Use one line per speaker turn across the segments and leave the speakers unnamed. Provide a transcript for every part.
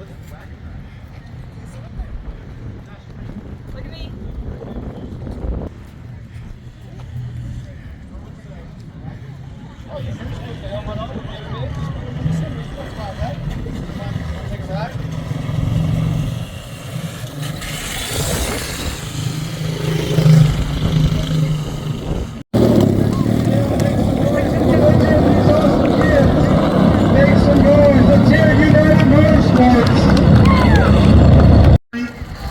Look at me.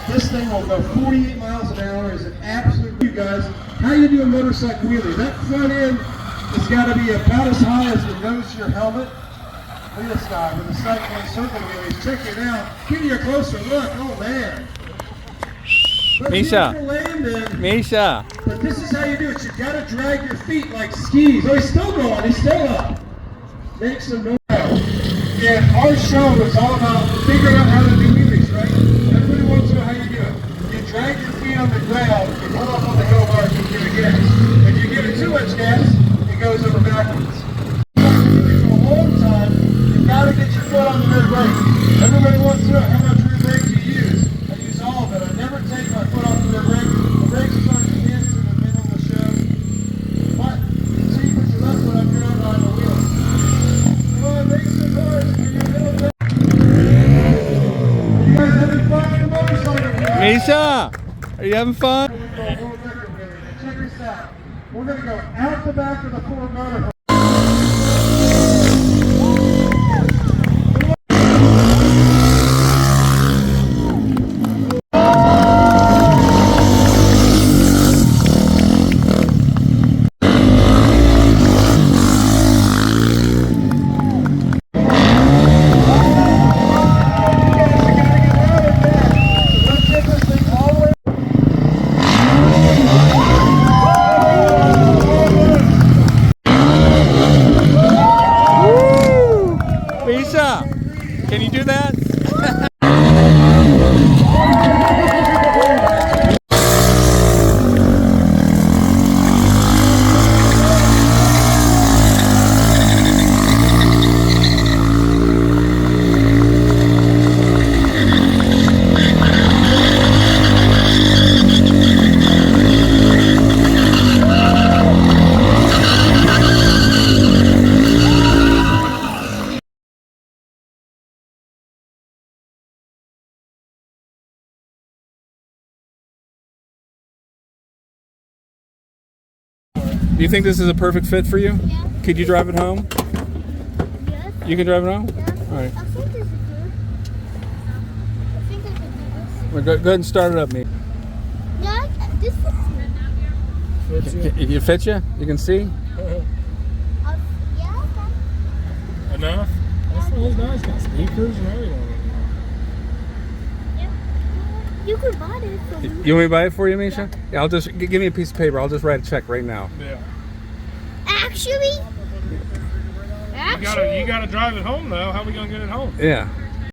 This thing will go 48 miles an hour. Is an absolute. You guys, how you do a motorcycle wheelie? That front end has got to be about as high as the nose of your helmet. Look at this guy with the cycling circle wheelies. Check it out. Give you a closer look. Oh man.
Misha. Misha.
But this is how you do it. You got to drag your feet like skis. Oh, he's still going. He's still up. Make some noise. And our show is all about figuring out how to do wheelies, right? Everybody wants to know how you do it. You drag your feet on the ground, you pull up on the handlebars, and give it gas. If you give it too much gas, it goes over backwards. For a long time, you've got to get your foot on the rear brake. Everybody wants to know how much rear brake you use. I use all of it. I never take my foot off the rear brake. The brakes are starting to dance in the middle of the show. But until you put your left foot up, you're not on the wheel. Come on, make some noise for your middle brake. You guys having fun on the motorcycle?
Misha, are you having fun?
Check this out. We're going to go out the back of the Ford motorhome.
Misha, can you do that? Do you think this is a perfect fit for you?
Yeah.
Could you drive it home?
Yes.
You can drive it home?
Yeah.
All right.
I think this is good. I think I can do this.
Well, go ahead and start it up, me.
Yeah, this is
It fits you? You can see?
yeah, I can.
Enough? That's nice. Got speakers and everything.
Yeah. You could buy it from me.
You want me to buy it for you, Misha? Yeah, I'll just give me a piece of paper. I'll just write a check right now.
Yeah.
Actually,
You gotta drive it home though. How are we gonna get it home?
Yeah.